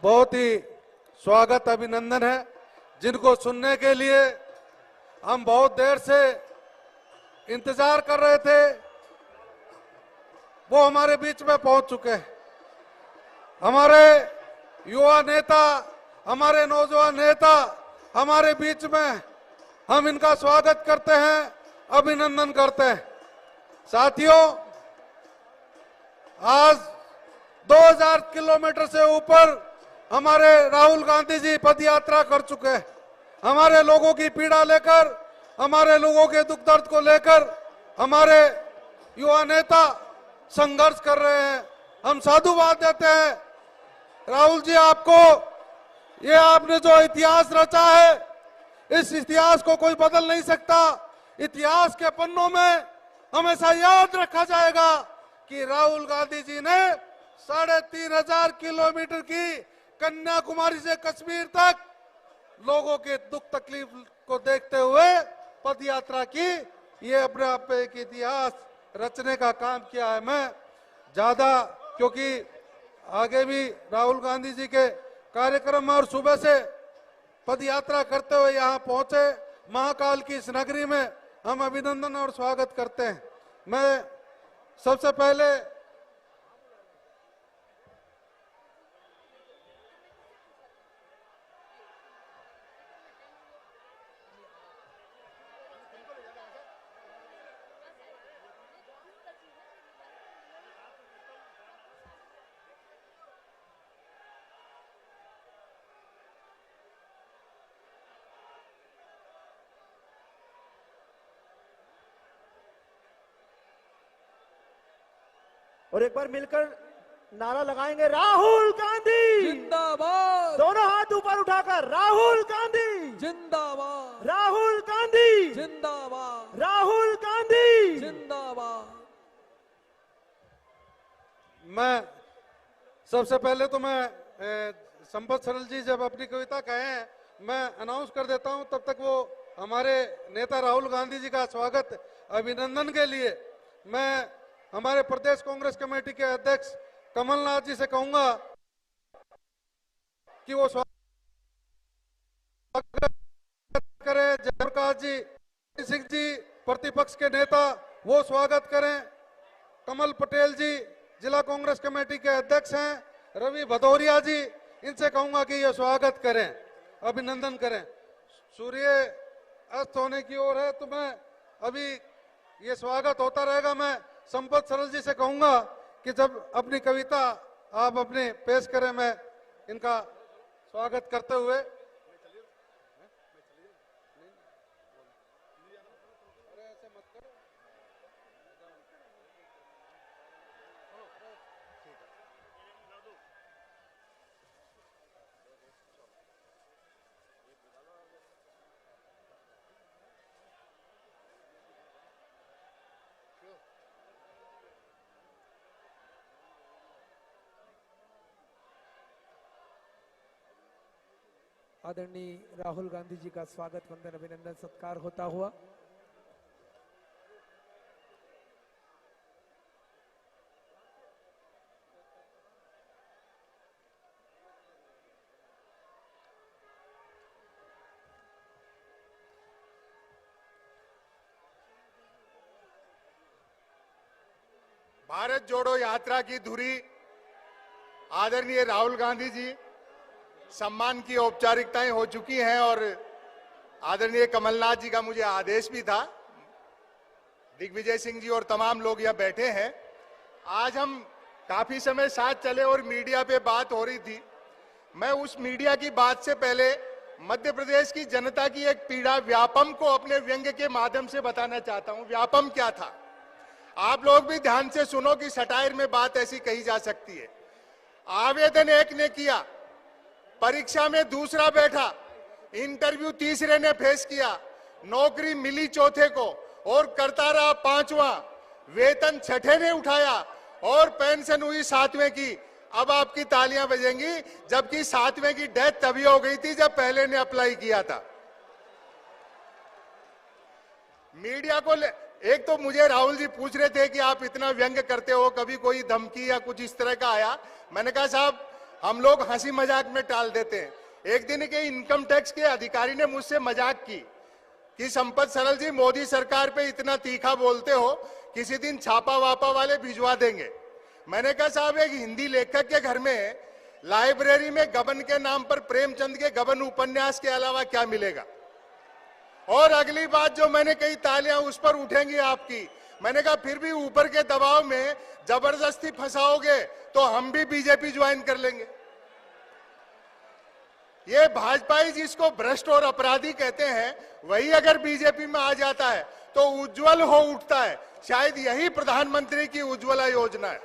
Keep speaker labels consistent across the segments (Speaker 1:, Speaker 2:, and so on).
Speaker 1: बहुत ही स्वागत अभिनंदन है, जिनको सुनने के लिए हम बहुत देर से इंतजार कर रहे थे, वो हमारे बीच में पहुंच चुके हैं। हमारे युवा नेता, हमारे नौजवान नेता हमारे बीच में, हम इनका स्वागत करते हैं, अभिनंदन करते हैं। साथियों, आज 2000 किलोमीटर से ऊपर हमारे राहुल गांधी जी पद यात्रा कर चुके हैं। हमारे लोगों की पीड़ा लेकर, हमारे लोगों के दुख दर्द को लेकर हमारे युवा नेता संघर्ष कर रहे हैं। हम साधुवाद देते हैं राहुल जी आपको। ये आपने जो इतिहास रचा है, इस इतिहास को कोई बदल नहीं सकता। इतिहास के पन्नों में हमेशा याद रखा जाएगा कि राहुल गांधी जी ने 3500 किलोमीटर की कन्याकुमारी से कश्मीर तक लोगों के दुख तकलीफ को देखते हुए पद यात्रा की। ये अपने आप में एक इतिहास रचने का काम किया है। मैं ज्यादा, क्योंकि आगे भी राहुल गांधी जी के कार्यक्रम और सुबह से पद यात्रा करते हुए यहाँ पहुंचे महाकाल की इस नगरी में, हम अभिनंदन और स्वागत करते हैं। मैं सबसे पहले
Speaker 2: और एक बार मिलकर नारा लगाएंगे, राहुल गांधी
Speaker 3: जिंदाबाद।
Speaker 2: दोनों हाथ ऊपर उठाकर, राहुल गांधी
Speaker 3: जिंदाबाद।
Speaker 2: राहुल गांधी
Speaker 3: जिंदाबाद।
Speaker 2: राहुल गांधी
Speaker 3: जिंदाबाद।
Speaker 1: मैं सबसे पहले तो मैं संपत सरल जी जब अपनी कविता कहें, मैं अनाउंस कर देता हूं, तब तक वो हमारे नेता राहुल गांधी जी का स्वागत अभिनंदन के लिए मैं हमारे प्रदेश कांग्रेस कमेटी के अध्यक्ष कमलनाथ जी से कहूंगा कि वो स्वागत करें। जयप्रकाश जी सिंह जी प्रतिपक्ष के नेता, वो स्वागत करें। कमल पटेल जी जिला कांग्रेस कमेटी के अध्यक्ष हैं। रवि भदौरिया जी, इनसे कहूंगा कि ये स्वागत करें, अभिनंदन करें। सूर्य अस्त होने की ओर है, तो मैं अभी ये स्वागत होता रहेगा। मैं संपत सरल जी से कहूंगा कि जब अपनी कविता आप अपने पेश करें, मैं इनका स्वागत करते हुए।
Speaker 3: आदरणीय राहुल गांधी जी का स्वागत, वंदन, अभिनंदन, सत्कार होता हुआ
Speaker 4: भारत जोड़ो यात्रा की धुरी आदरणीय राहुल गांधी जी, सम्मान की औपचारिकताएं हो चुकी हैं और आदरणीय कमलनाथ जी का मुझे आदेश भी था। दिग्विजय सिंह जी और तमाम लोग यहाँ बैठे हैं। आज हम काफी समय साथ चले और मीडिया पे बात हो रही थी। मैं उस मीडिया की बात से पहले मध्य प्रदेश की जनता की एक पीड़ा व्यापम को अपने व्यंग्य के माध्यम से बताना चाहता हूं। व्यापम क्या था, आप लोग भी ध्यान से सुनो कि सटायर में बात ऐसी कही जा सकती है। आवेदन एक ने किया, परीक्षा में दूसरा बैठा, इंटरव्यू तीसरे ने फेस किया, नौकरी मिली चौथे को और करता रहा पांचवा, वेतन छठे ने उठाया और पेंशन हुई सातवें की। अब आपकी तालियां बजेंगी, जबकि सातवें की डेथ तभी हो गई थी जब पहले ने अप्लाई किया था। मीडिया को एक तो मुझे राहुल जी पूछ रहे थे कि आप इतना व्यंग्य करते हो, कभी कोई धमकी या कुछ इस तरह का आया। मैंने कहा साहब, हम लोग हंसी मजाक में टाल देते हैं। एक दिन के इनकम टैक्स के अधिकारी ने मुझसे मजाक की कि संपत सरल जी, मोदी सरकार पे इतना तीखा बोलते हो, किसी दिन छापा वापा वाले भिजवा देंगे। मैंने कहा साहब, एक हिंदी लेखक के घर में लाइब्रेरी में गबन के नाम पर प्रेमचंद के गबन उपन्यास के अलावा क्या मिलेगा? और अगली बात जो मैंने कही, तालियां उस पर उठेंगी आपकी। मैंने कहा फिर भी ऊपर के दबाव में जबरदस्ती फंसाओगे तो हम भी बीजेपी ज्वाइन कर लेंगे। ये भाजपाई जिसको भ्रष्ट और अपराधी कहते हैं, वही अगर बीजेपी में आ जाता है तो उज्जवल हो उठता है। शायद यही प्रधानमंत्री की उज्ज्वला योजना है।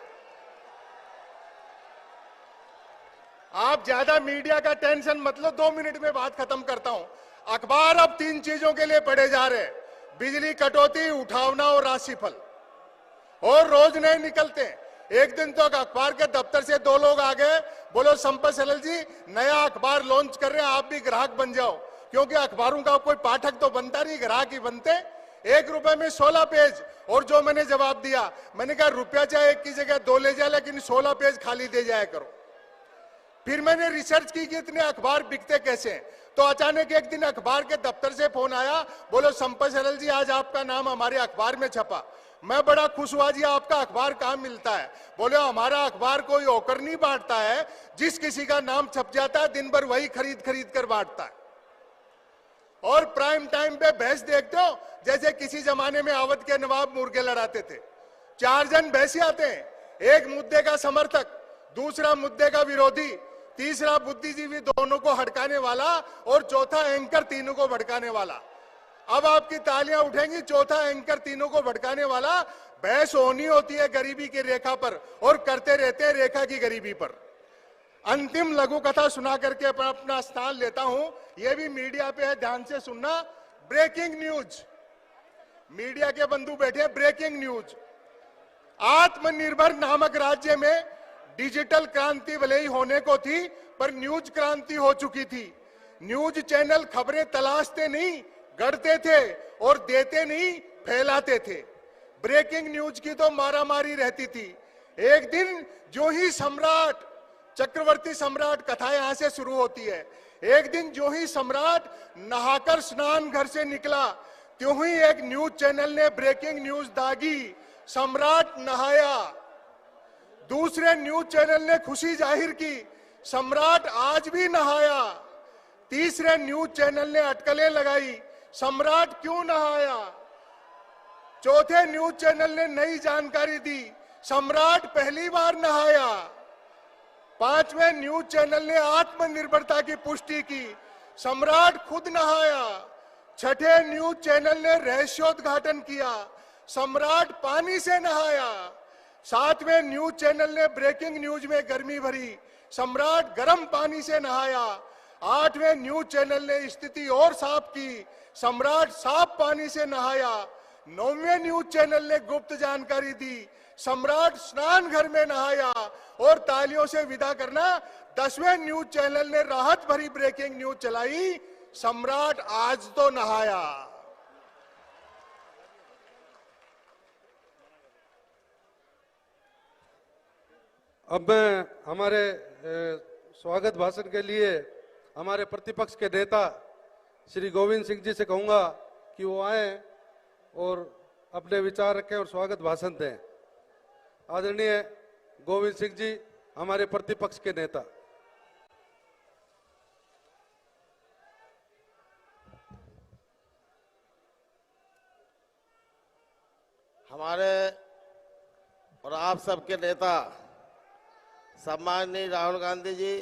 Speaker 4: आप ज्यादा मीडिया का टेंशन मत लो, 2 मिनट में बात खत्म करता हूं। अखबार अब 3 चीजों के लिए पढ़े जा रहे हैं, बिजली कटौती, उठावना और राशिफल, और रोज नए निकलते हैं। एक दिन तो अखबार के दफ्तर से 2 लोग आ गए, बोलो संपत सरल जी नया अखबार लॉन्च कर रहे हैं, आप भी ग्राहक बन जाओ। क्योंकि अखबारों का कोई पाठक तो बनता नहीं, ग्राहक ही बनते। 1 रुपए में 16 पेज। और जो मैंने जवाब दिया, मैंने कहा रुपया चाहे 1 की जगह 2 ले जाए, लेकिन 16 पेज खाली दे जाया करो। फिर मैंने रिसर्च की कि इतने अखबार बिकते कैसे हैं। तो अचानक एक दिन अखबार के दफ्तर से फोन आया, बोलो संपत सरल जी आज आपका नाम हमारे अखबार में छपा। मैं बड़ा खुश हुआ, जी आपका अखबार कहां मिलता है? बोले हमारा अखबार कोई होकर नहीं बांटता है, जिस किसी का नाम छप जाता है दिन भर वही खरीद खरीद कर बांटता है। और प्राइम टाइम पे बहस देखते हो, जैसे किसी जमाने में अवध के नवाब मुर्गे लड़ाते थे। 4 जन बहसी आते हैं, एक मुद्दे का समर्थक, दूसरा मुद्दे का विरोधी, तीसरा बुद्धिजीवी दोनों को हड़काने वाला, और चौथा एंकर तीनों को भड़काने वाला। अब आपकी तालियां उठेंगी, चौथा एंकर तीनों को भड़काने वाला। बहस होनी होती है गरीबी की रेखा पर, और करते रहते हैं रेखा की गरीबी पर। अंतिम लघु कथा सुना करके अपना स्थान लेता हूं। यह भी मीडिया पे है, ध्यान से सुनना। ब्रेकिंग न्यूज, मीडिया के बंधु बैठे, ब्रेकिंग न्यूज। आत्मनिर्भर नामक राज्य में डिजिटल क्रांति भले ही होने को थी, पर न्यूज क्रांति हो चुकी थी। न्यूज चैनल खबरें तलाशते नहीं, गढ़ते थे, और देते नहीं, फैलाते थे। ब्रेकिंग न्यूज की तो मारामारी रहती थी। एक दिन जो ही सम्राट, चक्रवर्ती सम्राट, कथा यहां से शुरू होती है। एक दिन जो ही सम्राट नहाकर स्नान घर से निकला, त्यों ही एक न्यूज चैनल ने ब्रेकिंग न्यूज दागी, सम्राट नहाया। दूसरे न्यूज चैनल ने खुशी जाहिर की, सम्राट आज भी नहाया। तीसरे न्यूज चैनल ने अटकलें लगाई, सम्राट क्यों नहाया। चौथे न्यूज चैनल ने नई जानकारी दी, सम्राट पहली बार नहाया। पांचवें न्यूज चैनल ने आत्मनिर्भरता की पुष्टि की, सम्राट खुद नहाया। छठे न्यूज चैनल ने रहस्योद्घाटन किया, सम्राट पानी से नहाया। सातवें न्यूज चैनल ने ब्रेकिंग न्यूज में गर्मी भरी, सम्राट गर्म पानी से नहाया। आठवें न्यूज चैनल ने स्थिति और साफ की, सम्राट साफ पानी से नहाया। नौवें न्यूज चैनल ने गुप्त जानकारी दी, सम्राट स्नान घर में नहाया। और तालियों से विदा करना, 10वें न्यूज चैनल ने राहत भरी ब्रेकिंग न्यूज चलाई, सम्राट आज तो नहाया।
Speaker 1: अब मैं हमारे स्वागत भाषण के लिए हमारे प्रतिपक्ष के नेता श्री गोविंद सिंह जी से कहूंगा कि वो आए और अपने विचार रखें और स्वागत भाषण दें। आदरणीय गोविंद सिंह जी, हमारे प्रतिपक्ष के नेता।
Speaker 5: हमारे और आप सबके नेता सम्माननीय राहुल गांधी जी,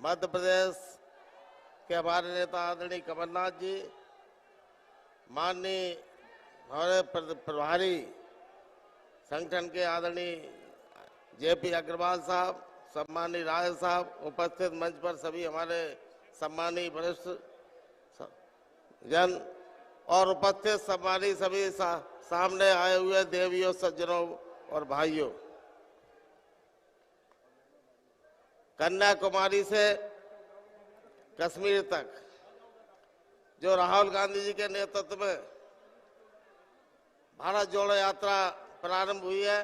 Speaker 5: मध्य प्रदेश के हमारे नेता आदरणीय कमलनाथ जी, माननीय हमारे प्रभारी संगठन के आदरणीय जेपी अग्रवाल साहब, सम्माननीय राय साहब, उपस्थित मंच पर सभी हमारे सम्माननीय वरिष्ठ जन और उपस्थित सम्माननीय सभी सामने आए हुए देवियों, सज्जनों और भाइयों। कन्याकुमारी से कश्मीर तक जो राहुल गांधी जी के नेतृत्व में भारत जोड़ो यात्रा प्रारंभ हुई है,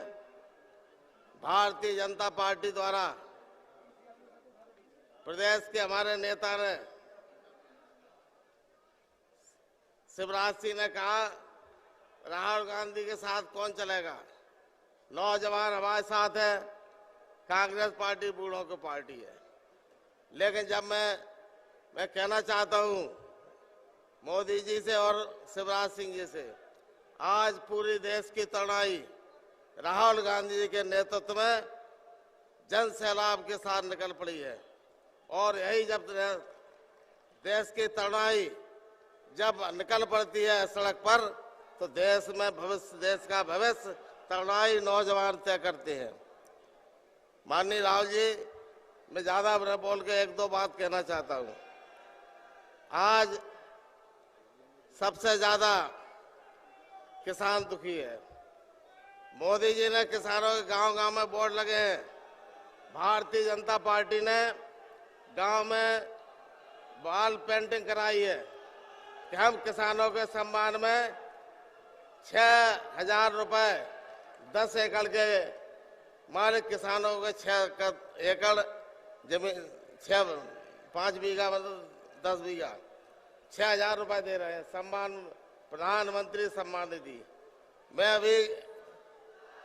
Speaker 5: भारतीय जनता पार्टी द्वारा प्रदेश के हमारे नेता ने, शिवराज सिंह ने कहा राहुल गांधी के साथ कौन चलेगा, नौजवान हमारे साथ है, कांग्रेस पार्टी बूढ़ों की पार्टी है। लेकिन जब मैं कहना चाहता हूं मोदी जी से और शिवराज सिंह जी से, आज पूरी देश की तड़ाई राहुल गांधी जी के नेतृत्व में जन सैलाब के साथ निकल पड़ी है। और यही जब देश की तड़ाई जब निकल पड़ती है सड़क पर, तो देश का भविष्य तड़ाई नौजवान तय करते हैं। माननीय राहुल जी, मैं ज्यादा न बोल के एक दो बात कहना चाहता हूं। आज सबसे ज्यादा किसान दुखी है। मोदी जी ने किसानों के गांव-गांव में बोर्ड लगे हैं। भारतीय जनता पार्टी ने गांव में वॉल पेंटिंग कराई है कि हम किसानों के सम्मान में 6,000 रुपए 10 एकड़ के मालिक किसानों के 6 एकड़ जमीन 5 बीघा मतलब 10 बीघा 6,000 रुपए दे रहे हैं सम्मान, प्रधानमंत्री सम्मान निधि। मैं अभी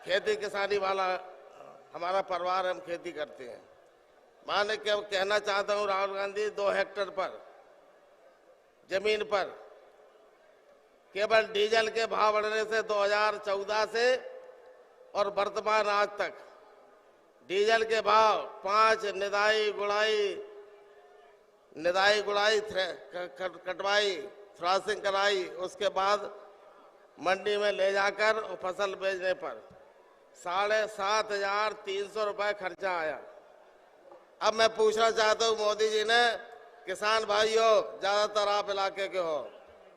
Speaker 5: खेती किसानी वाला हमारा परिवार, हम खेती करते हैं। मैं कहना चाहता हूं राहुल गांधी, 2 हेक्टेयर पर जमीन पर केवल डीजल के भाव बढ़ने से 2014 से और वर्तमान आज तक डीजल के भाव 5 निदाई गुड़ाई कटवाई, थ्रेसिंग कराई, उसके बाद मंडी में ले जाकर फसल बेचने पर 7,500 रुपए खर्चा आया। अब मैं पूछना चाहता हूं मोदी जी ने, किसान भाइयों ज्यादातर आप इलाके के हो,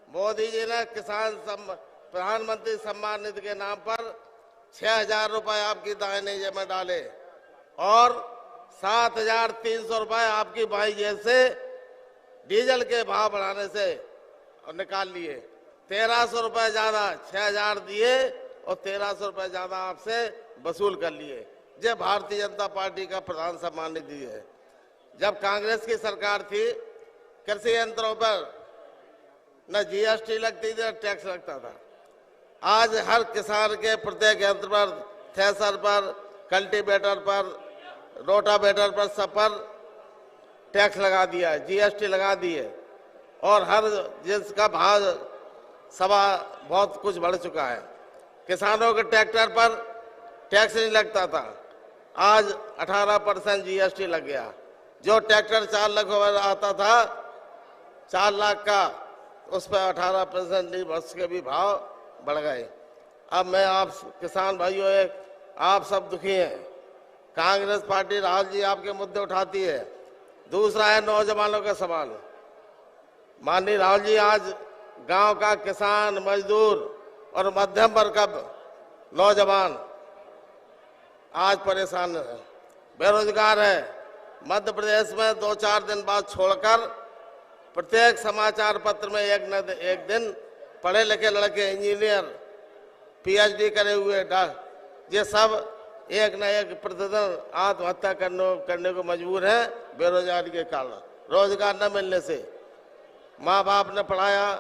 Speaker 5: मोदी जी ने प्रधानमंत्री सम्मान निधि के नाम पर 6,000 रुपए आपकी दाहिने जेब में डाले और 7,300 रुपए आपकी बाई जेब से डीजल के भाव बढ़ाने से और निकाल लिए। 1,300 रुपए ज्यादा, 6,000 दिए और 1,300 रुपए ज्यादा आपसे वसूल कर लिए। ये भारतीय जनता पार्टी का प्रधान सम्मान निधि है। जब कांग्रेस की सरकार थी, कृषि यंत्रों पर न जीएसटी लगती थी न टैक्स लगता था। आज हर किसान के प्रत्येक यंत्र पर, थ्रेसर पर, कल्टीवेटर पर, रोटावेटर पर, सब पर टैक्स लगा दिया है, जीएसटी लगा दी है और हर जिसका भाव बहुत कुछ बढ़ चुका है। किसानों के ट्रैक्टर पर टैक्स नहीं लगता था, आज 18% जीएसटी लग गया। जो ट्रैक्टर 4 लाख आता था, 4 लाख का, उस पर 18% वर्ष के भी भाव बढ़ गए। अब मैं आप किसान भाइयों, आप सब दुखी हैं। कांग्रेस पार्टी राहुल जी आपके मुद्दे उठाती है। दूसरा है नौजवानों का सवाल। माननीय राहुल जी, आज गांव का किसान, मजदूर और मध्यम वर्ग का नौजवान आज परेशान है, बेरोजगार है। मध्य प्रदेश में 2-4 दिन बाद छोड़कर प्रत्येक समाचार पत्र में एक दिन पढ़े लिखे लड़के, इंजीनियर, पीएचडी करे हुए ये सब एक न एक प्रतिदिन आत्महत्या करने को मजबूर है बेरोजगारी के कारण। रोजगार न मिलने से माँ बाप ने पढ़ाया,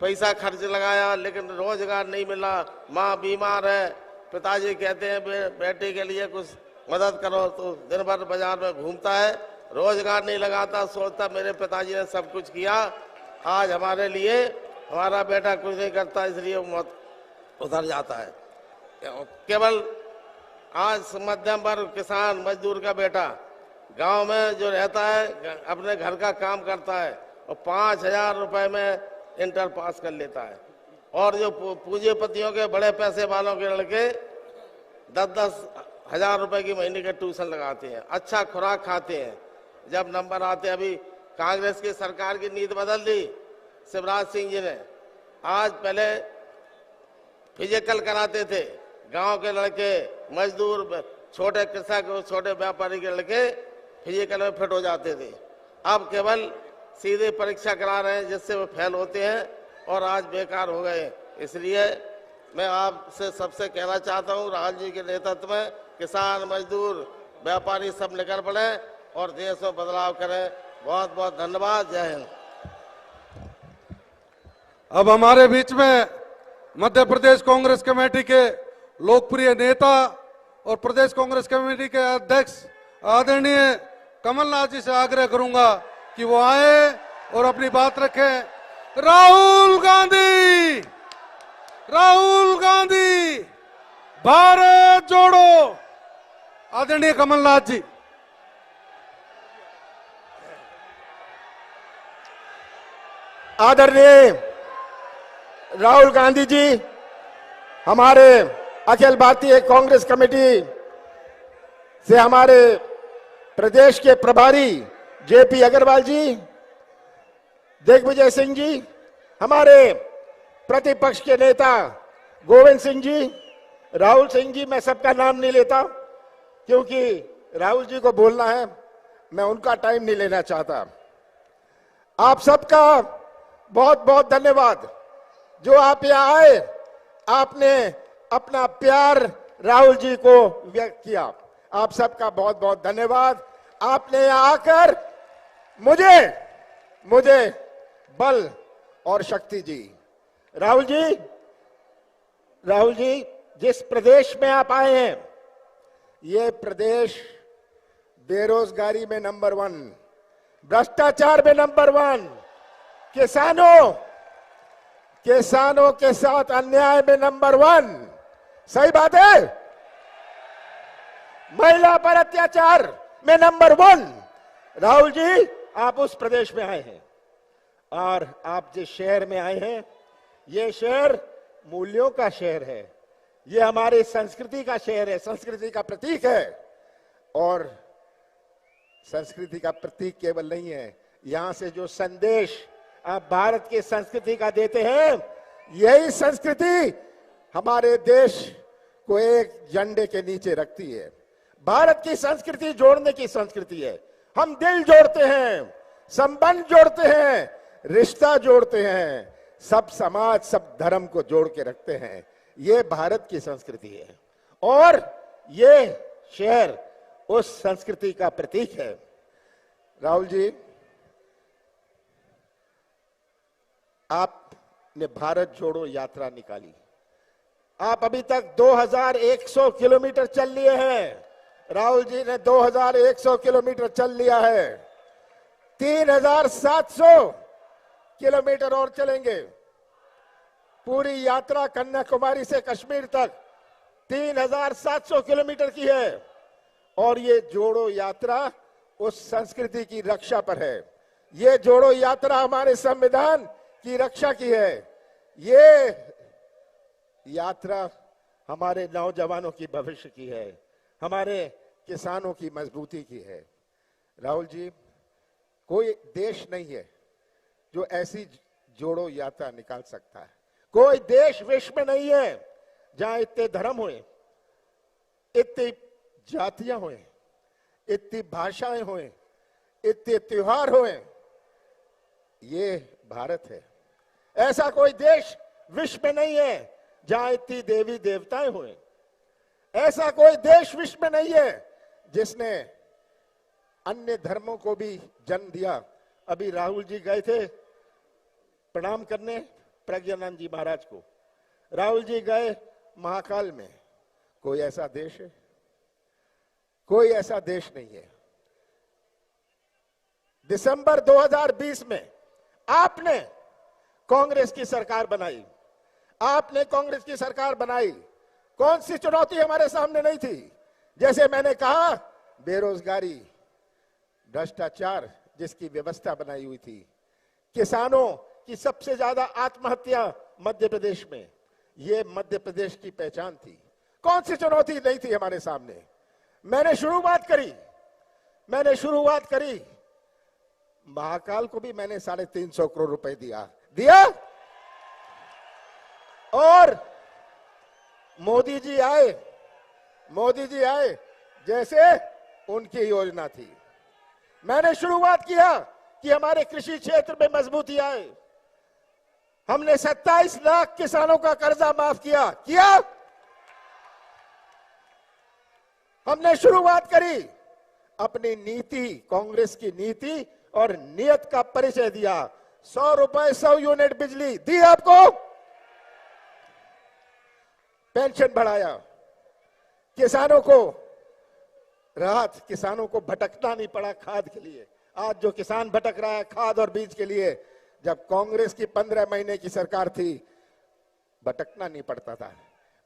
Speaker 5: पैसा खर्च लगाया, लेकिन रोजगार नहीं मिला। माँ बीमार है, पिताजी कहते हैं बेटी के लिए कुछ मदद करो, तो दिन भर बाजार में घूमता है, रोजगार नहीं लगाता, सोचता मेरे पिताजी ने सब कुछ किया, आज हमारे लिए हमारा बेटा कुछ नहीं करता, इसलिए मौत उधर जाता है। केवल आज मध्यम वर्ग, किसान, मजदूर का बेटा गांव में जो रहता है, अपने घर का काम करता है और 5,000 रुपए में इंटर पास कर लेता है। और जो पूंजीपतियों के, बड़े पैसे वालों के लड़के 10-10 हजार रुपए की महीने के ट्यूशन लगाते हैं, अच्छा खुराक खाते हैं, जब नंबर आते। अभी कांग्रेस की सरकार की नीति बदल दी शिवराज सिंह जी ने। आज पहले फिजिकल कराते थे, गांव के लड़के, मजदूर, छोटे कृषक, छोटे व्यापारी के लड़के फिजिकल में फिट हो जाते थे। अब केवल सीधे परीक्षा करा रहे हैं, जिससे वो फेल होते हैं और आज बेकार हो गए। इसलिए मैं आपसे सबसे कहना चाहता हूं, राहुल जी के नेतृत्व में किसान, मजदूर, व्यापारी सब निकल पड़े और देश में बदलाव करें। बहुत बहुत धन्यवाद। जय हिंद।
Speaker 1: अब हमारे बीच में मध्य प्रदेश कांग्रेस कमेटी के लोकप्रिय नेता और प्रदेश कांग्रेस कमेटी के अध्यक्ष आदरणीय कमलनाथ जी से आग्रह करूंगा कि वो आए और अपनी बात रखें। राहुल गांधी, राहुल गांधी, भारत जोड़ो। आदरणीय कमलनाथ जी।
Speaker 6: आदरणीय राहुल गांधी जी, हमारे अखिल भारतीय कांग्रेस कमेटी से हमारे प्रदेश के प्रभारी जेपी अग्रवाल जी, दिग्विजय सिंह जी, हमारे प्रतिपक्ष के नेता गोविंद सिंह जी, राहुल सिंह जी, मैं सबका नाम नहीं लेता क्योंकि राहुल जी को बोलना है, मैं उनका टाइम नहीं लेना चाहता। आप सबका बहुत बहुत धन्यवाद जो आप यहाँ आए, आपने अपना प्यार राहुल जी को व्यक्त किया। आप सबका बहुत बहुत धन्यवाद। आपने यहाँ आकर मुझे बल और शक्ति दी। राहुल जी, जिस प्रदेश में आप आए हैं, ये प्रदेश बेरोजगारी में नंबर 1, भ्रष्टाचार में नंबर 1, किसानों के साथ अन्याय में नंबर 1, सही बात है, महिला पर अत्याचार में नंबर 1। राहुल जी, आप उस प्रदेश में आए हैं और आप जिस शहर में आए हैं, ये शहर मूल्यों का शहर है, ये हमारी संस्कृति का शहर है, संस्कृति का प्रतीक है। और संस्कृति का प्रतीक केवल नहीं है, यहां से जो संदेश आप भारत की संस्कृति का देते हैं, यही संस्कृति हमारे देश को एक झंडे के नीचे रखती है। भारत की संस्कृति जोड़ने की संस्कृति है। हम दिल जोड़ते हैं, संबंध जोड़ते हैं, रिश्ता जोड़ते हैं, सब समाज, सब धर्म को जोड़ के रखते हैं। ये भारत की संस्कृति है और ये शहर उस संस्कृति का प्रतीक है। राहुल जी, आपने भारत जोड़ो यात्रा निकाली। आप अभी तक 2100 किलोमीटर चल लिए हैं। राहुल जी ने 2100 किलोमीटर चल लिया है। 3700 किलोमीटर और चलेंगे। पूरी यात्रा कन्याकुमारी से कश्मीर तक 3700 किलोमीटर की है और ये जोड़ो यात्रा उस संस्कृति की रक्षा पर है। ये जोड़ो यात्रा हमारे संविधान की रक्षा की है। ये यात्रा हमारे नौजवानों की भविष्य की है, हमारे किसानों की मजबूती की है। राहुल जी, कोई देश नहीं है जो ऐसी जोड़ो यात्रा निकाल सकता है। कोई देश विश्व में नहीं है जहां इतने धर्म हुए, इतनी जातियां हुए, इतनी भाषाएं हुए, इतने त्योहार हुए। ये भारत है। ऐसा कोई देश विश्व में नहीं है जहां इतनी देवी देवताएं हुए। ऐसा कोई देश विश्व में नहीं है जिसने अन्य धर्मों को भी जन्म दिया। अभी राहुल जी गए थे प्रणाम करने प्रज्ञानंद जी महाराज को। राहुल जी गए महाकाल में। कोई ऐसा देश है? कोई ऐसा देश नहीं है। दिसंबर 2020 में आपने कांग्रेस की सरकार बनाई। आपने कांग्रेस की सरकार बनाई। कौन सी चुनौती हमारे सामने नहीं थी? जैसे मैंने कहा, बेरोजगारी, भ्रष्टाचार जिसकी व्यवस्था बनाई हुई थी, किसानों की सबसे ज्यादा आत्महत्या मध्य प्रदेश में, ये मध्य प्रदेश की पहचान थी। कौन सी चुनौती नहीं थी हमारे सामने? मैंने शुरुआत करी। महाकाल को भी मैंने 350 करोड़ रुपए दिया और मोदी जी आए जैसे उनकी योजना थी। मैंने शुरुआत किया कि हमारे कृषि क्षेत्र में मजबूती आए। हमने 27 लाख किसानों का कर्जा माफ किया। हमने शुरुआत करी अपनी नीति, कांग्रेस की नीति और नियत का परिचय दिया। 100 रुपए 100 यूनिट बिजली दी आपको, पेंशन बढ़ाया, किसानों को राहत, किसानों को भटकना नहीं पड़ा खाद के लिए। आज जो किसान भटक रहा है खाद और बीज के लिए, जब कांग्रेस की 15 महीने की सरकार थी भटकना नहीं पड़ता था,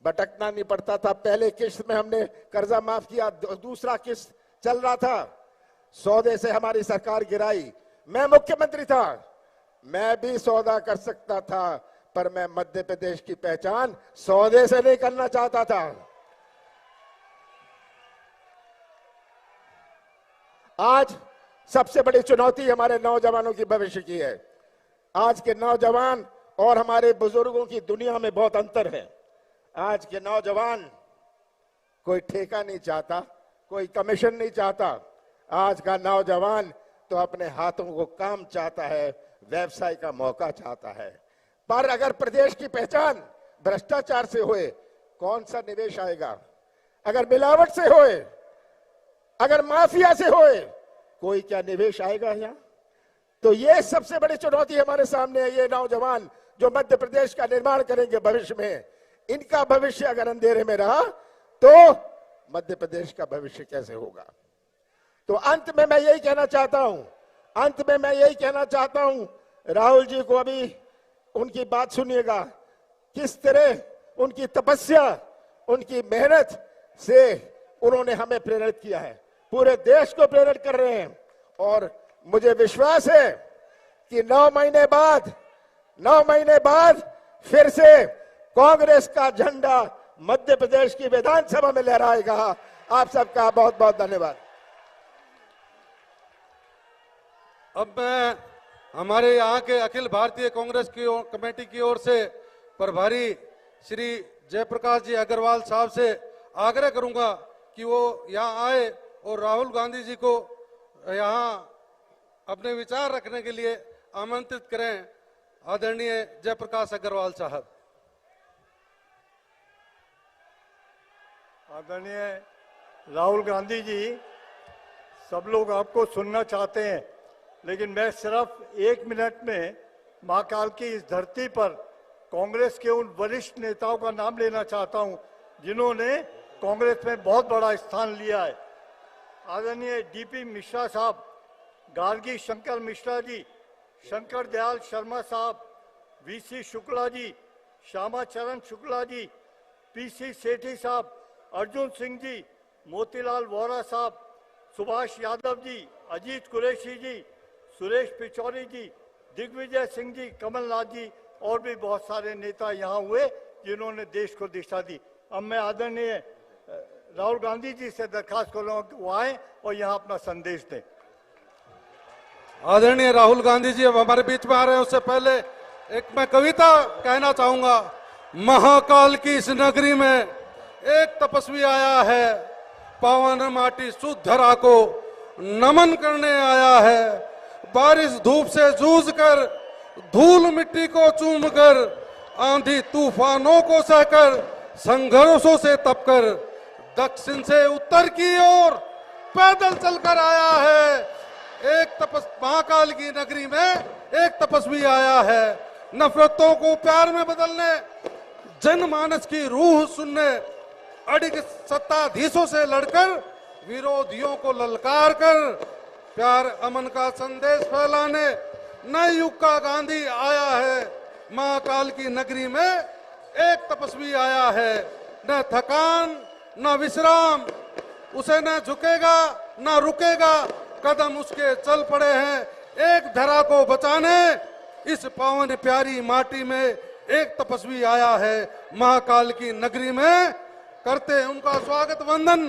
Speaker 6: भटकना नहीं पड़ता था। पहले किस्त में हमने कर्जा माफ किया, दूसरा किस्त चल रहा था, सौदे से हमारी सरकार गिराई। मैं मुख्यमंत्री था, मैं भी सौदा कर सकता था, पर मैं मध्य प्रदेश की पहचान सौदे से नहीं करना चाहता था। आज सबसे बड़ी चुनौती हमारे नौजवानों की भविष्य की है। आज के नौजवान और हमारे बुजुर्गों की दुनिया में बहुत अंतर है। आज के नौजवान कोई ठेका नहीं चाहता, कोई कमीशन नहीं चाहता। आज का नौजवान तो अपने हाथों को काम चाहता है, व्यवसाय का मौका चाहता है। पर अगर प्रदेश की पहचान भ्रष्टाचार से होए, कौन सा निवेश आएगा? अगर मिलावट से होए, अगर माफिया से होए, कोई क्या निवेश आएगा यहाँ? तो ये सबसे बड़ी चुनौती हमारे सामने है। ये नौजवान जो मध्य प्रदेश का निर्माण करेंगे भविष्य में, इनका भविष्य अगर अंधेरे में रहा तो मध्य प्रदेश का भविष्य कैसे होगा? तो अंत में मैं यही कहना चाहता हूं, राहुल जी को अभी उनकी बात सुनिएगा, किस तरह उनकी तपस्या, उनकी मेहनत से उन्होंने हमें प्रेरित किया है, पूरे देश को प्रेरित कर रहे हैं। और मुझे विश्वास है कि 9 महीने बाद फिर से कांग्रेस का झंडा मध्य प्रदेश की विधानसभा में लहराएगा। आप सबका बहुत बहुत धन्यवाद।
Speaker 1: अब मैं हमारे यहाँ के अखिल भारतीय कांग्रेस की कमेटी की ओर से प्रभारी श्री जयप्रकाश जी अग्रवाल साहब से आग्रह करूंगा कि वो यहाँ आए और राहुल गांधी जी को यहाँ अपने विचार रखने के लिए आमंत्रित करें। आदरणीय जयप्रकाश अग्रवाल साहब।
Speaker 7: आदरणीय राहुल गांधी जी, सब लोग आपको सुनना चाहते हैं, लेकिन मैं सिर्फ 1 मिनट में महाकाल की इस धरती पर कांग्रेस के उन वरिष्ठ नेताओं का नाम लेना चाहता हूं जिन्होंने कांग्रेस में बहुत बड़ा स्थान लिया है। आदरणीय डीपी मिश्रा साहब, गार्गी शंकर मिश्रा जी, शंकर दयाल शर्मा साहब, वीसी शुक्ला जी, श्यामा चरण शुक्ला जी, पीसी सेठी साहब, अर्जुन सिंह जी, मोतीलाल वोरा साहब, सुभाष यादव जी, अजीत कुरैशी जी, सुरेश पिचौरी जी, दिग्विजय सिंह जी, कमलनाथ जी और भी बहुत सारे नेता यहाँ हुए जिन्होंने देश को दिशा दी। अब मैं आदरणीय राहुल गांधी जी से दरखास्त करूंगा कि वो आए और यहाँ अपना संदेश दें।
Speaker 1: आदरणीय राहुल गांधी जी अब हमारे बीच में आ रहे हैं, उससे पहले एक मैं कविता कहना चाहूंगा। महाकाल की इस नगरी में एक तपस्वी आया है, पावन माटी शुद्ध धरा को नमन करने आया है। बारिश धूप से जूझ कर, धूल मिट्टी को चूम कर, आंधी तूफानों को सहकर, संघर्षों से तपकर दक्षिण से उत्तर की ओर पैदल चलकर आया है। महाकाल की नगरी में एक तपस्वी आया है, नफरतों को प्यार में बदलने, जनमानस की रूह सुनने, अड़िग सत्ताधीशों से लड़कर विरोधियों को ललकार कर प्यार अमन का संदेश फैलाने नए युग का गांधी आया है। महाकाल की नगरी में एक तपस्वी आया है, न थकान न विश्राम, उसे न झुकेगा न रुकेगा, कदम उसके चल पड़े हैं एक धरा को बचाने। इस पावन प्यारी माटी में एक तपस्वी आया है, महाकाल की नगरी में करते हैं उनका स्वागत वंदन।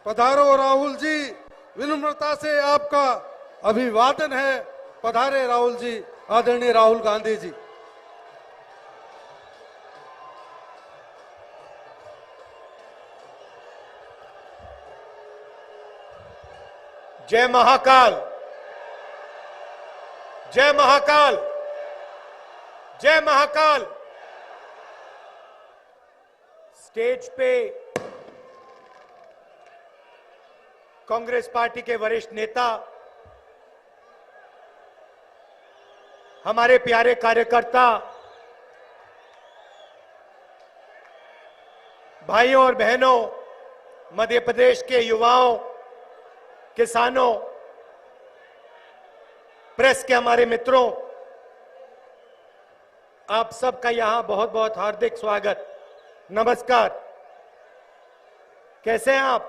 Speaker 1: पधारो राहुल जी, विनम्रता से आपका अभिवादन है। पधारे राहुल जी, आदरणीय राहुल गांधी जी।
Speaker 8: जय महाकाल, जय महाकाल, जय महाकाल। स्टेज पे कांग्रेस पार्टी के वरिष्ठ नेता, हमारे प्यारे कार्यकर्ता, भाइयों और बहनों, मध्य प्रदेश के युवाओं, किसानों, प्रेस के हमारे मित्रों, आप सबका यहां बहुत बहुत हार्दिक स्वागत। नमस्कार। कैसे हैं आप?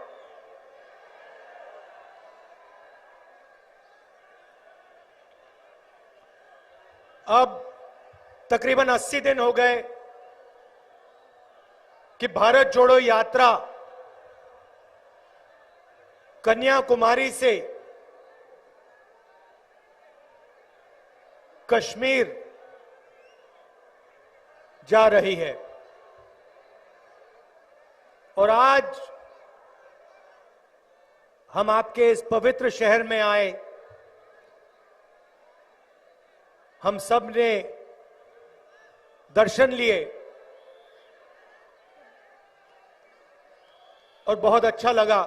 Speaker 8: अब तकरीबन 80 दिन हो गए कि भारत जोड़ो यात्रा कन्याकुमारी से कश्मीर जा रही है और आज हम आपके इस पवित्र शहर में आए। हम सब ने दर्शन लिए और बहुत अच्छा लगा।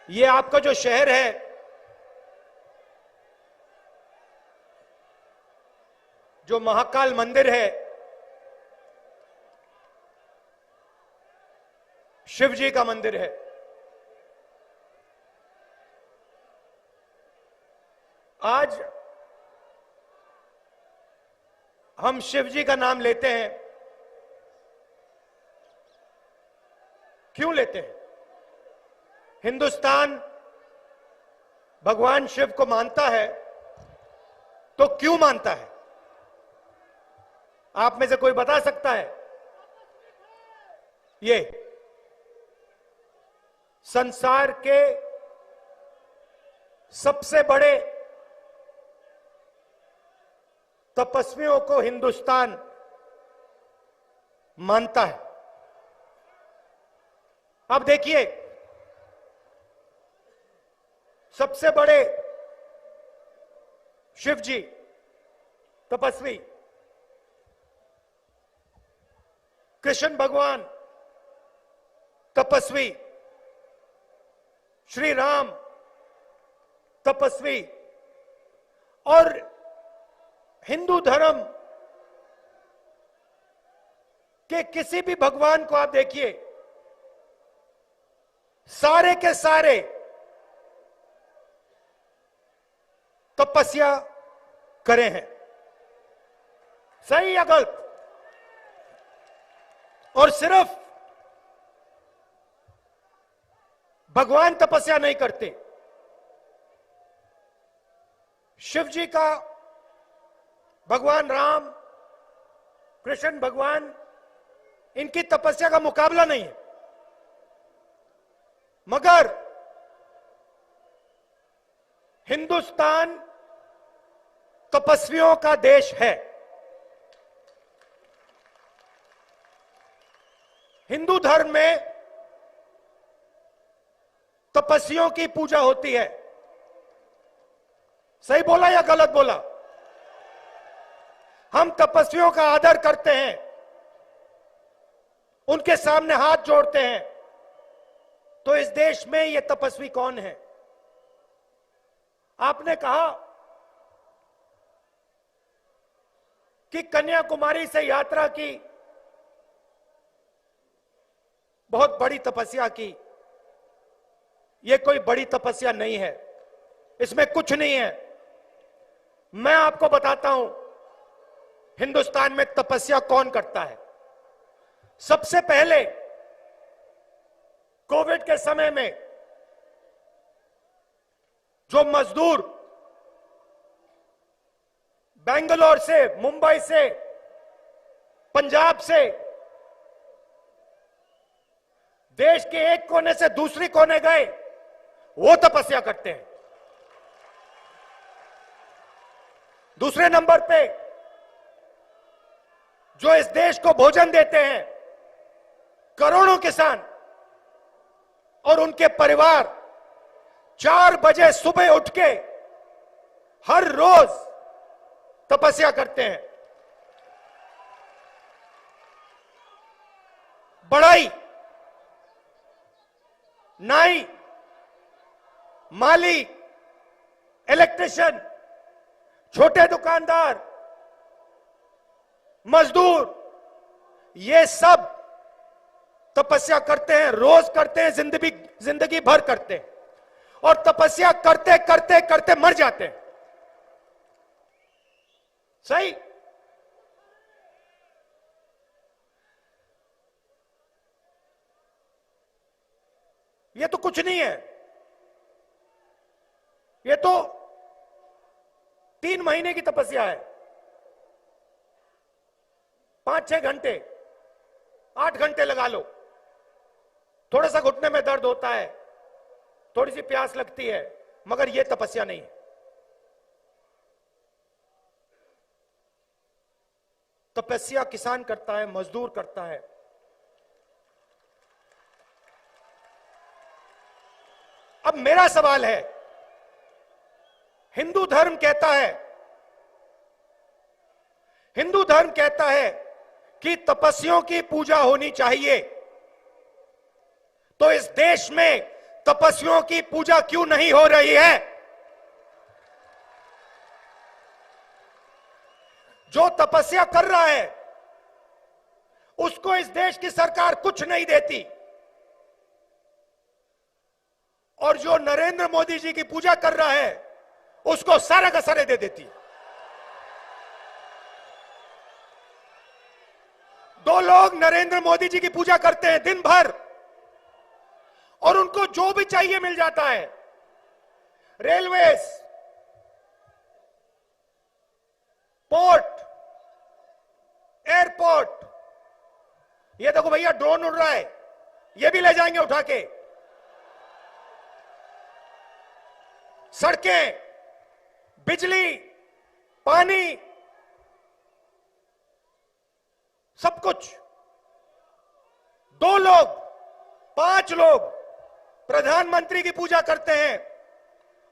Speaker 8: ये आपका जो शहर है, जो महाकाल मंदिर है, शिव जी का मंदिर है। आज हम शिव जी का नाम लेते हैं। क्यों लेते हैं? हिंदुस्तान भगवान शिव को मानता है, तो क्यों मानता है? आप में से कोई बता सकता है? ये संसार के सबसे बड़े तपस्वियों को हिंदुस्तान मानता है। अब देखिए, सबसे बड़े शिव जी तपस्वी कृष्ण भगवान तपस्वी, श्री राम तपस्वी, और हिंदू धर्म के किसी भी भगवान को आप देखिए, सारे के सारे तपस्या करे हैं। सही या गलत? और सिर्फ भगवान तपस्या नहीं करते, शिव जी का, भगवान राम, कृष्ण भगवान, इनकी तपस्या का मुकाबला नहीं है। मगर हिंदुस्तान तपस्वियों का देश है। हिंदू धर्म में तपस्वियों की पूजा होती है। सही बोला या गलत बोला? हम तपस्वियों का आदर करते हैं, उनके सामने हाथ जोड़ते हैं। तो इस देश में ये तपस्वी कौन है? आपने कहा कि कन्याकुमारी से यात्रा की, बहुत बड़ी तपस्या की। यह कोई बड़ी तपस्या नहीं है, इसमें कुछ नहीं है। मैं आपको बताता हूं हिंदुस्तान में तपस्या कौन करता है। सबसे पहले कोविड के समय में जो मजदूर बेंगलोर से, मुंबई से, पंजाब से, देश के एक कोने से दूसरे कोने गए, वो तपस्या करते हैं। दूसरे नंबर पे जो इस देश को भोजन देते हैं, करोड़ों किसान और उनके परिवार 4 बजे सुबह उठ के हर रोज तपस्या करते हैं। बढ़ई, नाई, माली, इलेक्ट्रिशियन, छोटे दुकानदार, मजदूर, ये सब तपस्या करते हैं, रोज करते हैं, जिंदगी भर करते हैं और तपस्या करते करते करते मर जाते हैं। सही? ये तो कुछ नहीं है, ये तो 3 महीने की तपस्या है। 5-6 घंटे, 8 घंटे लगा लो। थोड़ा सा घुटने में दर्द होता है, थोड़ी सी प्यास लगती है, मगर यह तपस्या नहीं है। तपस्या किसान करता है, मजदूर करता है। अब मेरा सवाल है, हिंदू धर्म कहता है कि तपस्वियों की पूजा होनी चाहिए, तो इस देश में तपस्वियों की पूजा क्यों नहीं हो रही है? जो तपस्या कर रहा है उसको इस देश की सरकार कुछ नहीं देती, और जो नरेंद्र मोदी जी की पूजा कर रहा है उसको सारा का सारे दे देती है। 2 लोग नरेंद्र मोदी जी की पूजा करते हैं दिन भर, और उनको जो भी चाहिए मिल जाता है। रेलवेज, पोर्ट, एयरपोर्ट, ये देखो भैया ड्रोन उड़ रहा है, ये भी ले जाएंगे उठा के। सड़कें, बिजली, पानी, सब कुछ। 2 लोग, 5 लोग प्रधानमंत्री की पूजा करते हैं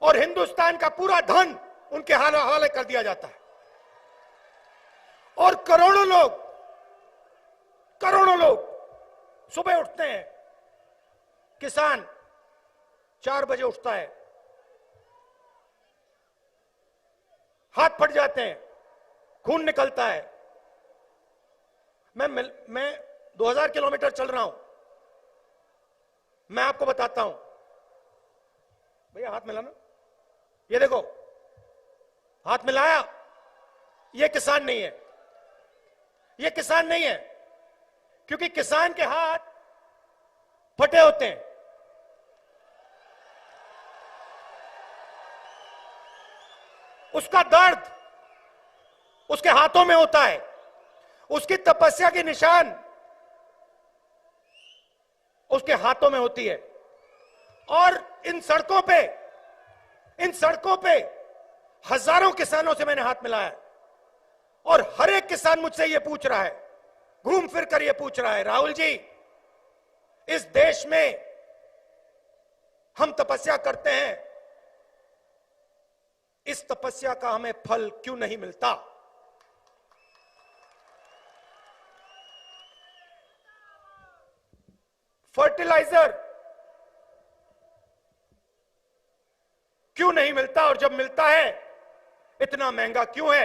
Speaker 8: और हिंदुस्तान का पूरा धन उनके हवाले कर दिया जाता है। और करोड़ों लोग सुबह उठते हैं। किसान 4 बजे उठता है, हाथ फट जाते हैं, खून निकलता है। मैं 2000 किलोमीटर चल रहा हूं, मैं आपको बताता हूं। भैया हाथ मिलाना, ये देखो हाथ मिलाया, ये किसान नहीं है, ये किसान नहीं है, क्योंकि किसान के हाथ फटे होते हैं। उसका दर्द उसके हाथों में होता है, उसकी तपस्या की निशान उसके हाथों में होती है। और इन सड़कों पे हजारों किसानों से मैंने हाथ मिलाया, और हर एक किसान मुझसे यह पूछ रहा है, घूम फिर कर यह पूछ रहा है, राहुल जी, इस देश में हम तपस्या करते हैं, इस तपस्या का हमें फल क्यों नहीं मिलता? फर्टिलाइजर क्यों नहीं मिलता, और जब मिलता है इतना महंगा क्यों है?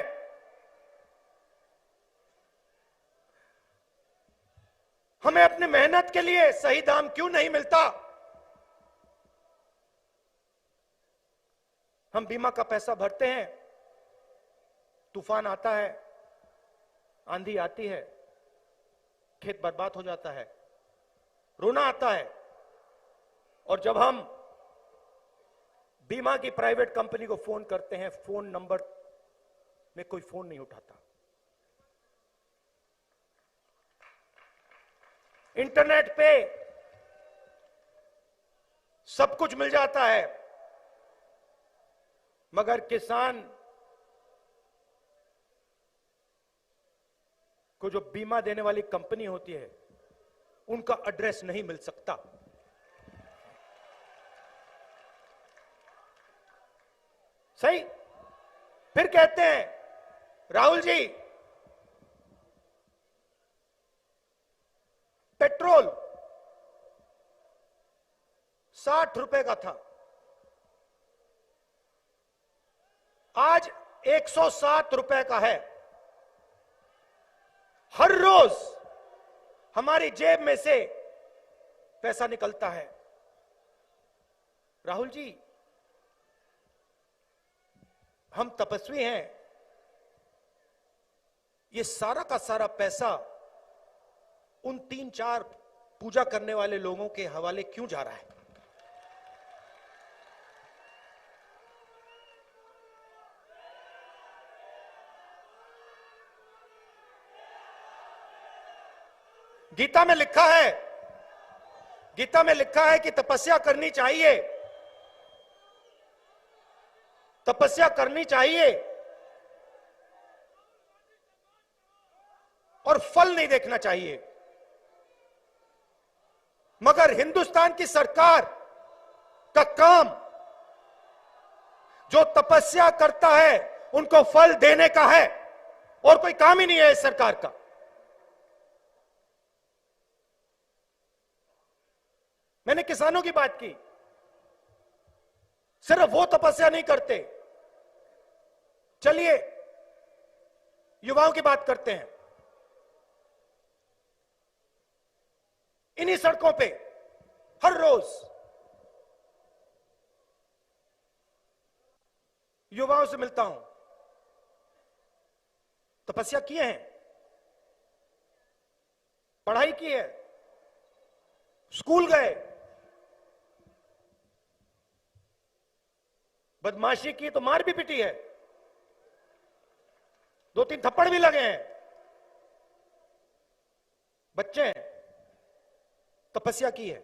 Speaker 8: हमें अपनी मेहनत के लिए सही दाम क्यों नहीं मिलता? हम बीमा का पैसा भरते हैं, तूफान आता है, आंधी आती है, खेत बर्बाद हो जाता है, रोना आता है, और जब हम बीमा की प्राइवेट कंपनी को फोन करते हैं, फोन नंबर में कोई फोन नहीं उठाता। इंटरनेट पे सब कुछ मिल जाता है, मगर किसान को जो बीमा देने वाली कंपनी होती है उनका एड्रेस नहीं मिल सकता। सही? फिर कहते हैं, राहुल जी पेट्रोल 60 रुपए का था, आज 107 रुपए का है। हर रोज हमारी जेब में से पैसा निकलता है। राहुल जी, हम तपस्वी हैं, ये सारा का सारा पैसा उन 3-4 पूजा करने वाले लोगों के हवाले क्यों जा रहा है? गीता में लिखा है, गीता में लिखा है कि तपस्या करनी चाहिए, तपस्या करनी चाहिए और फल नहीं देखना चाहिए। मगर हिंदुस्तान की सरकार का काम जो तपस्या करता है उनको फल देने का है, और कोई काम ही नहीं है इस सरकार का। मैंने किसानों की बात की, सिर्फ वो तपस्या नहीं करते। चलिए युवाओं की बात करते हैं। इन्हीं सड़कों पे हर रोज युवाओं से मिलता हूं, तपस्या किए हैं, पढ़ाई की है, स्कूल गए, बदमाशी की तो मार भी पिटी है, 2-3 थप्पड़ भी लगे हैं। बच्चे हैं, तपस्या की है,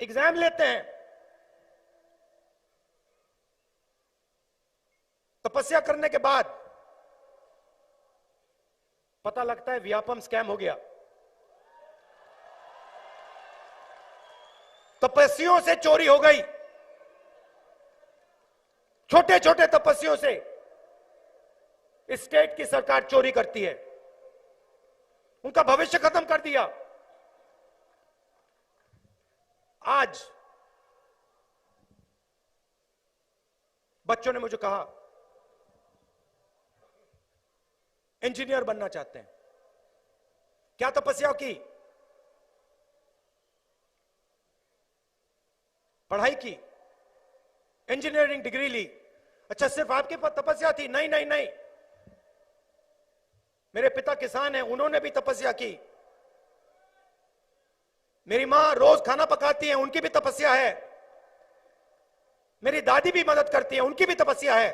Speaker 8: एग्जाम लेते हैं, तपस्या करने के बाद पता लगता है व्यापम स्कैम हो गया। तपस्वियों से चोरी हो गई, छोटे छोटे तपस्वियों से स्टेट की सरकार चोरी करती है, उनका भविष्य खत्म कर दिया। आज बच्चों ने मुझे कहा इंजीनियर बनना चाहते हैं। क्या तपस्या की? पढ़ाई की, इंजीनियरिंग डिग्री ली। अच्छा, सिर्फ आपके पास तपस्या थी? नहीं नहीं नहीं, मेरे पिता किसान हैं, उन्होंने भी तपस्या की। मेरी मां रोज खाना पकाती है, उनकी भी तपस्या है। मेरी दादी भी मदद करती है, उनकी भी तपस्या है।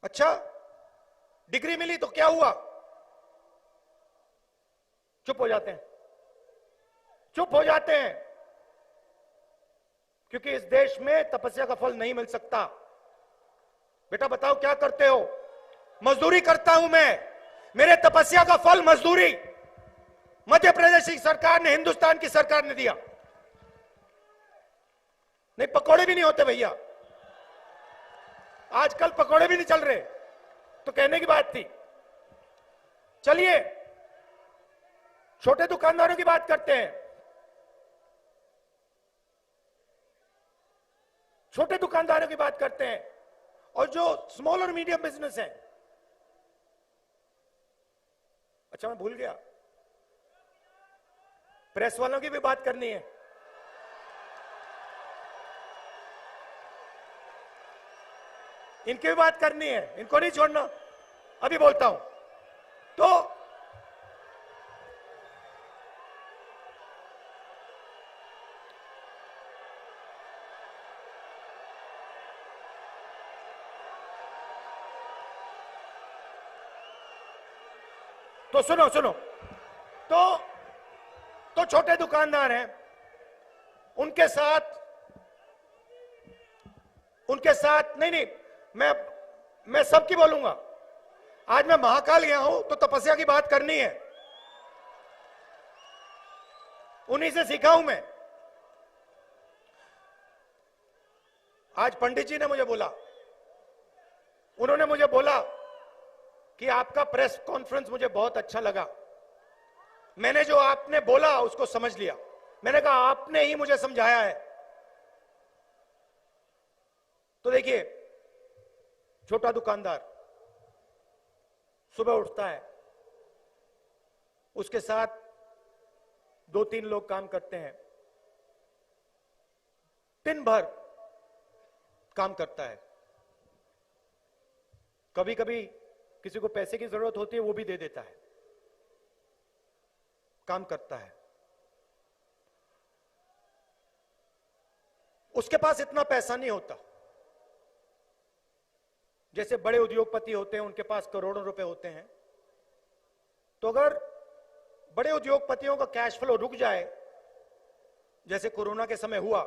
Speaker 8: अच्छा, डिग्री मिली तो क्या हुआ? चुप हो जाते हैं, चुप हो जाते हैं, क्योंकि इस देश में तपस्या का फल नहीं मिल सकता। बेटा बताओ क्या करते हो? मजदूरी करता हूं मैं, मेरे तपस्या का फल मजदूरी मध्य प्रदेश की सरकार ने, हिंदुस्तान की सरकार ने दिया। नहीं, पकोड़े भी नहीं होते भैया, आजकल पकोड़े भी नहीं चल रहे, तो कहने की बात थी। चलिए छोटे दुकानदारों की बात करते हैं। छोटे दुकानदारों की बात करते हैं, और जो स्मॉल और मीडियम बिजनेस है। अच्छा, मैं भूल गया, प्रेस वालों की भी बात करनी है। इनकी भी बात करनी है, इनको नहीं छोड़ना। अभी बोलता हूं। तो सुनो सुनो, तो छोटे दुकानदार हैं, उनके साथ नहीं, मैं सबकी बोलूंगा। आज मैं महाकाल गया हूं तो तपस्या की बात करनी है, उन्हीं से सीखा हूं मैं। आज पंडित जी ने मुझे बोला, उन्होंने मुझे बोला कि आपका प्रेस कॉन्फ्रेंस मुझे बहुत अच्छा लगा। मैंने जो आपने बोला उसको समझ लिया। मैंने कहा आपने ही मुझे समझाया है। तो देखिए, छोटा दुकानदार सुबह उठता है, उसके साथ 2-3 लोग काम करते हैं, दिन भर काम करता है। कभी कभी किसी को पैसे की जरूरत होती है, वो भी दे देता है, काम करता है। उसके पास इतना पैसा नहीं होता जैसे बड़े उद्योगपति होते हैं, उनके पास करोड़ों रुपए होते हैं। तो अगर बड़े उद्योगपतियों का कैश फ्लो रुक जाए, जैसे कोरोना के समय हुआ,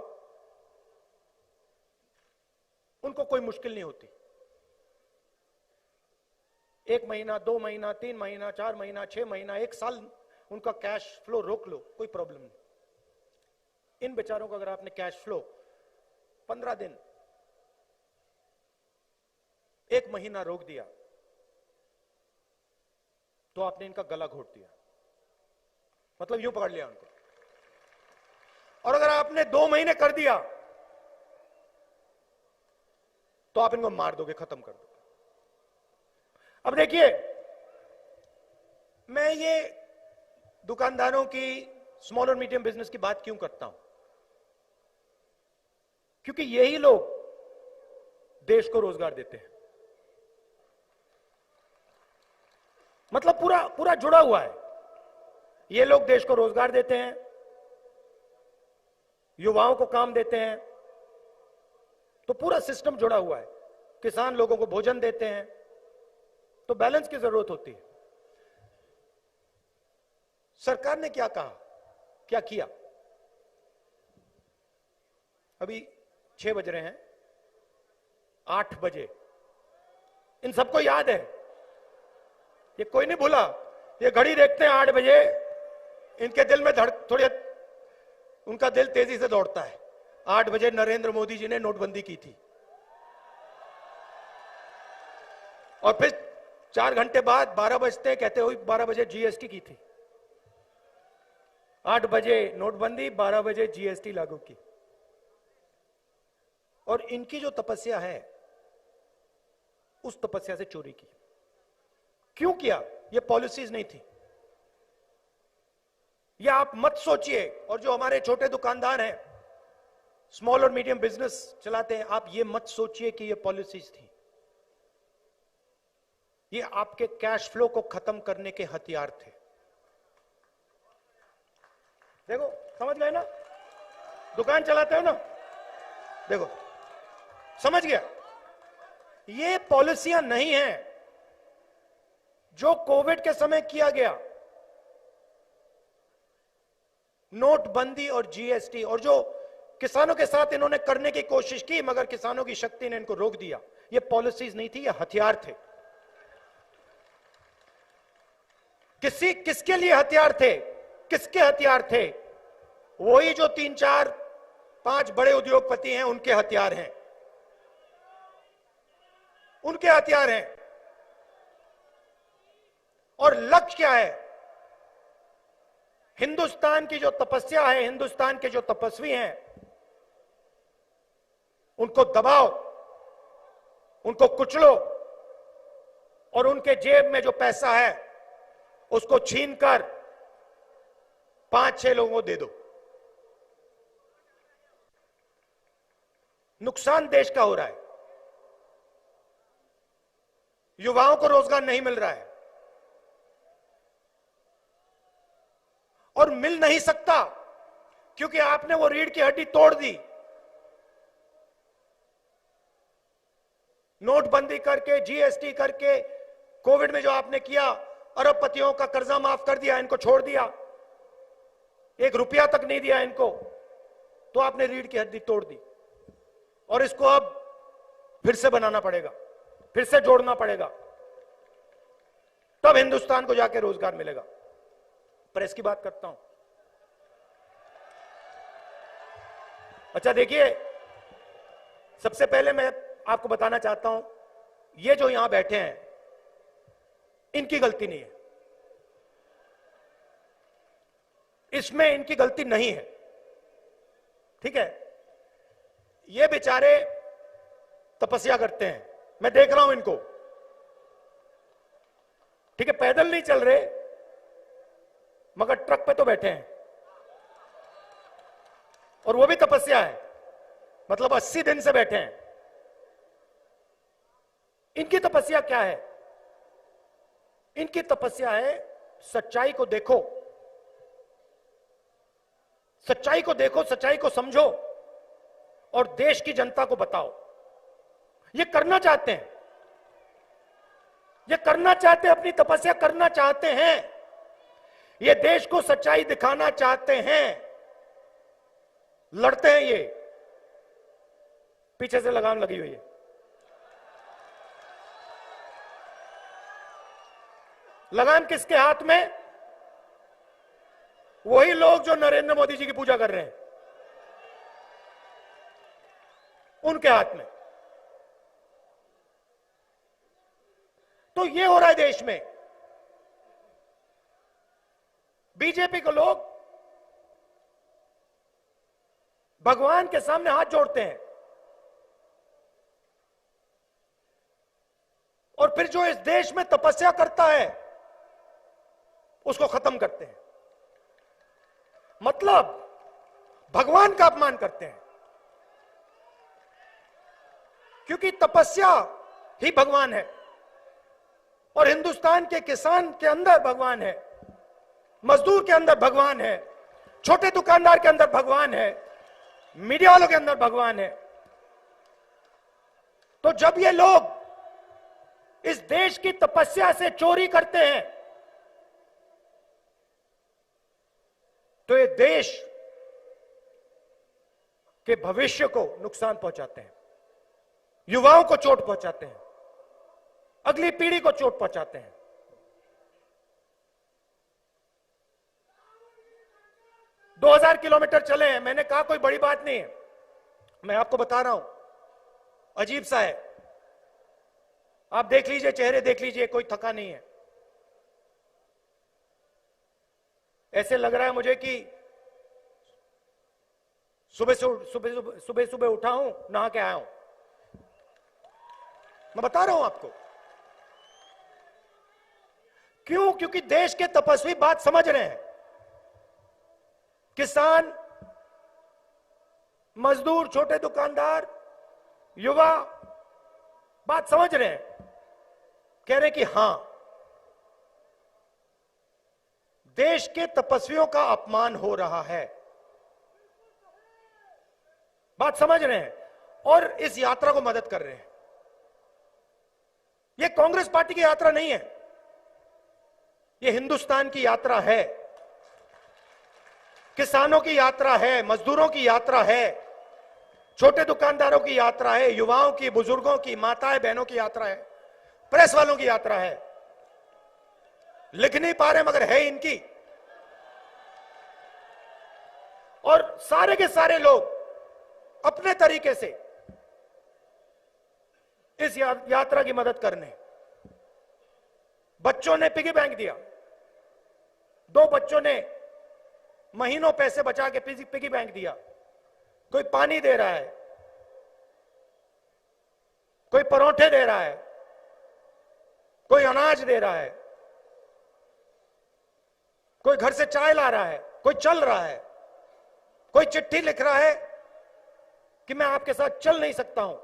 Speaker 8: उनको कोई मुश्किल नहीं होती। 1 महीना, 2 महीना, 3 महीना, 4 महीना, 6 महीना, 1 साल उनका कैश फ्लो रोक लो, कोई प्रॉब्लम नहीं। इन बेचारों को अगर आपने कैश फ्लो 15 दिन, 1 महीना रोक दिया, तो आपने इनका गला घोट दिया, मतलब यूं पकड़ लिया उनको। और अगर आपने 2 महीने कर दिया, तो आप इनको मार दोगे, खत्म कर दोगे। अब देखिए, मैं ये दुकानदारों की, स्मॉल और मीडियम बिजनेस की बात क्यों करता हूं? क्योंकि यही लोग देश को रोजगार देते हैं। मतलब पूरा जुड़ा हुआ है। ये लोग देश को रोजगार देते हैं, युवाओं को काम देते हैं, तो पूरा सिस्टम जुड़ा हुआ है। किसान लोगों को भोजन देते हैं, तो बैलेंस की जरूरत होती है। सरकार ने क्या कहा, क्या किया? अभी 6 बज रहे हैं, 8 बजे इन सबको याद है, ये कोई नहीं भूला। ये घड़ी देखते हैं 8 बजे, इनके दिल में थोड़ी उनका दिल तेजी से दौड़ता है। 8 बजे नरेंद्र मोदी जी ने नोटबंदी की थी, और फिर 4 घंटे बाद 12 बजते कहते हुए 12 बजे जीएसटी की थी। 8 बजे नोटबंदी, 12 बजे जीएसटी लागू की। और इनकी जो तपस्या है, उस तपस्या से चोरी की। क्यों किया? ये पॉलिसीज नहीं थी। ये आप मत सोचिए, और जो हमारे छोटे दुकानदार हैं, स्मॉल और मीडियम बिजनेस चलाते हैं, आप ये मत सोचिए कि ये पॉलिसीज थी। ये आपके कैश फ्लो को खत्म करने के हथियार थे। देखो, समझ गए ना? दुकान चलाते हो ना, देखो, समझ गया? ये पॉलिसियां नहीं हैं जो कोविड के समय किया गया, नोटबंदी और जीएसटी, और जो किसानों के साथ इन्होंने करने की कोशिश की, मगर किसानों की शक्ति ने इनको रोक दिया। ये पॉलिसीज नहीं थी, ये हथियार थे। किसके लिए हथियार थे? किसके हथियार थे? वही जो 3, 4, 5 बड़े उद्योगपति हैं, उनके हथियार हैं, उनके हथियार हैं। और लक्ष्य क्या है? हिंदुस्तान की जो तपस्या है, हिंदुस्तान के जो तपस्वी हैं, उनको दबाओ, उनको कुचलो, और उनके जेब में जो पैसा है उसको छीनकर 5-6 लोगों को दे दो। नुकसान देश का हो रहा है, युवाओं को रोजगार नहीं मिल रहा है, और मिल नहीं सकता क्योंकि आपने वो रीढ़ की हड्डी तोड़ दी। नोटबंदी करके, जीएसटी करके, कोविड में जो आपने किया, अरबपतियों का कर्जा माफ कर दिया, इनको छोड़ दिया, 1 रुपया तक नहीं दिया इनको, तो आपने रीढ़ की हड्डी तोड़ दी। और इसको अब फिर से बनाना पड़ेगा, फिर से जोड़ना पड़ेगा, तब हिंदुस्तान को जाके रोजगार मिलेगा। प्रेस की बात करता हूं। अच्छा देखिए, सबसे पहले मैं आपको बताना चाहता हूं, ये जो यहां बैठे हैं, इनकी गलती नहीं है, इसमें इनकी गलती नहीं है। ठीक है, ये बेचारे तपस्या करते हैं, मैं देख रहा हूं इनको। ठीक है, पैदल नहीं चल रहे मगर ट्रक पे तो बैठे हैं, और वो भी तपस्या है, मतलब 80 दिन से बैठे हैं। इनकी तपस्या क्या है? इनकी तपस्या है सच्चाई को देखो, सच्चाई को देखो, सच्चाई को समझो और देश की जनता को बताओ। ये करना चाहते हैं, ये करना चाहते हैं, अपनी तपस्या करना चाहते हैं, ये देश को सच्चाई दिखाना चाहते हैं, लड़ते हैं। ये पीछे से लगाम लगी हुई है, लगाम किसके हाथ में? वही लोग जो नरेंद्र मोदी जी की पूजा कर रहे हैं, उनके हाथ में। तो ये हो रहा है देश में। बीजेपी को लोग भगवान के सामने हाथ जोड़ते हैं और फिर जो इस देश में तपस्या करता है उसको खत्म करते हैं, मतलब भगवान का अपमान करते हैं। क्योंकि तपस्या ही भगवान है और हिंदुस्तान के किसान के अंदर भगवान है, मजदूर के अंदर भगवान है, छोटे दुकानदार के अंदर भगवान है, मीडिया वालों के अंदर भगवान है। तो जब ये लोग इस देश की तपस्या से चोरी करते हैं तो ये देश के भविष्य को नुकसान पहुंचाते हैं, युवाओं को चोट पहुंचाते हैं, अगली पीढ़ी को चोट पहुंचाते हैं। दो 2000 किलोमीटर चले हैं, मैंने कहा कोई बड़ी बात नहीं है, मैं आपको बता रहा हूं, अजीब सा है। आप देख लीजिए, चेहरे देख लीजिए, कोई थका नहीं है। ऐसे लग रहा है मुझे कि सुबह सुबह उठा हूं, नहा के आया हूं। मैं बता रहा हूं आपको क्यों, क्योंकि देश के तपस्वी बात समझ रहे हैं। किसान, मजदूर, छोटे दुकानदार, युवा बात समझ रहे हैं, कह रहे कि हां, देश के तपस्वियों का अपमान हो रहा है, बात समझ रहे हैं और इस यात्रा को मदद कर रहे हैं। यह कांग्रेस पार्टी की यात्रा नहीं है, यह हिंदुस्तान की यात्रा है, किसानों की यात्रा है, मजदूरों की यात्रा है, छोटे दुकानदारों की यात्रा है, युवाओं की, बुजुर्गों की, माताएं बहनों की यात्रा है, प्रेस वालों की यात्रा है। लिख नहीं पा रहे मगर है इनकी। और सारे के सारे लोग अपने तरीके से इस यात्रा की मदद करने। बच्चों ने पिगी बैंक दिया, 2 बच्चों ने महीनों पैसे बचा के पिगी बैंक दिया। कोई पानी दे रहा है, कोई परोठे दे रहा है, कोई अनाज दे रहा है, कोई घर से चाय ला रहा है, कोई चल रहा है, कोई चिट्ठी लिख रहा है कि मैं आपके साथ चल नहीं सकता हूं,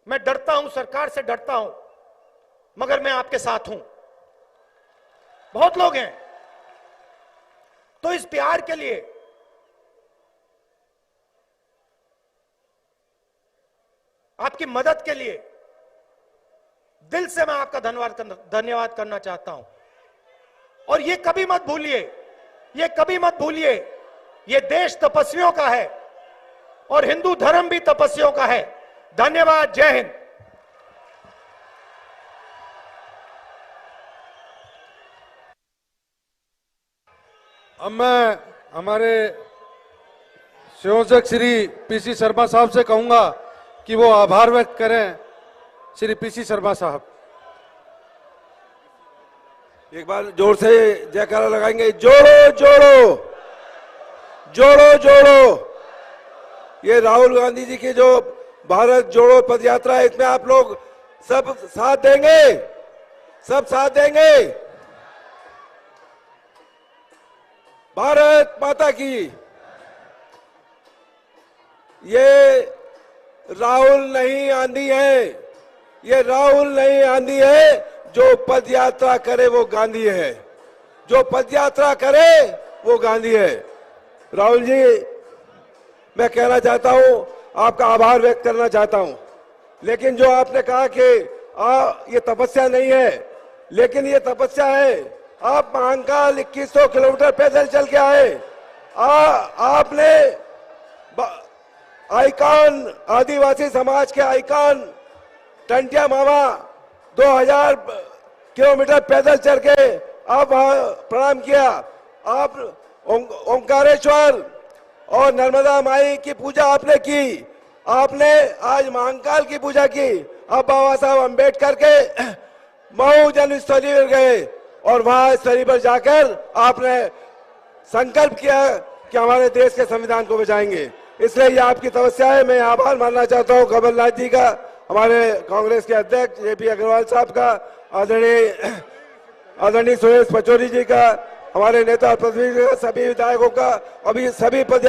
Speaker 8: मैं डरता हूं, सरकार से डरता हूं, मगर मैं आपके साथ हूं। बहुत लोग हैं। तो इस प्यार के लिए आपकी मदद के लिए दिल से मैं आपका धन्यवाद करना चाहता हूं। और ये कभी मत भूलिए, ये कभी मत भूलिए, ये देश तपस्वियों का है और हिंदू धर्म भी तपस्वियों का है। धन्यवाद। जय हिंद।
Speaker 1: अब मैं हमारे संयोजक श्री पीसी शर्मा साहब से कहूंगा कि वो आभार व्यक्त करें। श्री पीसी शर्मा साहब।
Speaker 9: एक बार जोर से जयकारा लगाएंगे, जोड़ो जोड़ो जोड़ो जोड़ो। ये राहुल गांधी जी की जो भारत जोड़ो पद यात्रा है, इसमें आप लोग सब साथ देंगे, सब साथ देंगे। भारत माता की। ये राहुल नहीं आंधी है, ये राहुल नहीं आंधी है। जो पद यात्रा करे वो गांधी है, जो पद यात्रा करे वो गांधी है। राहुल जी, मैं कहना चाहता हूं, आपका आभार व्यक्त करना चाहता हूं, लेकिन जो आपने कहा कि ये तपस्या नहीं है, लेकिन ये तपस्या है। आप महाकाल 2100 किलोमीटर पैदल चल के आए। आपने आइकॉन, आदिवासी समाज के आइकॉन टंटिया मामा 2000 किलोमीटर पैदल चल के आप वहां प्रणाम किया। आप ओंकारेश्वर और नर्मदा माई की पूजा आपने की। आपने आज महाकाल की पूजा की। अब बाबा साहब अम्बेडकर के मऊ जन्मस्थली पर गए और वहां स्थली पर जाकर आपने संकल्प किया कि हमारे देश के संविधान को बचाएंगे। इसलिए ये आपकी तपस्या है। मैं आभार मानना चाहता हूं कमलनाथ जी का, हमारे कांग्रेस के अध्यक्ष जेपी अग्रवाल साहब का, आदरणीय सुरेश पचौरी जी का, हमारे नेता प्रतिनिधि, सभी विधायकों का, अभी सभी पद